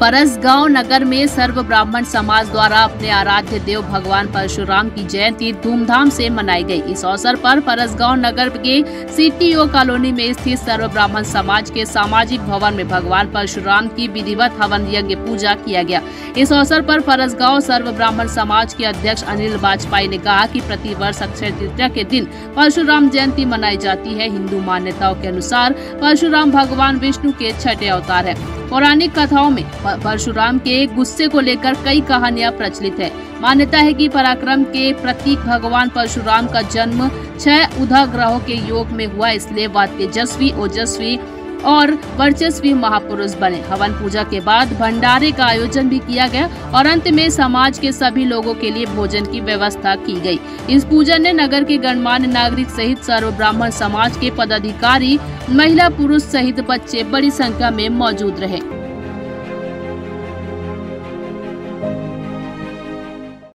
परसगांव नगर में सर्व ब्राह्मण समाज द्वारा अपने आराध्य देव भगवान परशुराम की जयंती धूमधाम से मनाई गई। इस अवसर पर परसगांव नगर के सीटीओ कॉलोनी में स्थित सर्व ब्राह्मण समाज के सामाजिक भवन में भगवान परशुराम की विधिवत हवन यज्ञ पूजा किया गया। इस अवसर पर परसगांव सर्व ब्राह्मण समाज के अध्यक्ष अनिल वाजपेयी ने कहा कि प्रतिवर्ष अक्षय तृतीया के दिन परशुराम जयंती मनाई जाती है। हिंदू मान्यताओं के अनुसार परशुराम भगवान विष्णु के छठे अवतार है। पौराणिक कथाओं में परशुराम के गुस्से को लेकर कई कहानियां प्रचलित है। मान्यता है कि पराक्रम के प्रतीक भगवान परशुराम का जन्म 6 उधा ग्रहों के योग में हुआ, इसलिए वह तेजस्वी, ओजस्वी और वर्चस्वी महापुरुष बने। हवन पूजा के बाद भंडारे का आयोजन भी किया गया और अंत में समाज के सभी लोगों के लिए भोजन की व्यवस्था की गई। इस पूजन में नगर के गणमान्य नागरिक सहित सर्व ब्राह्मण समाज के पदाधिकारी, महिला, पुरुष सहित बच्चे बड़ी संख्या में मौजूद रहे।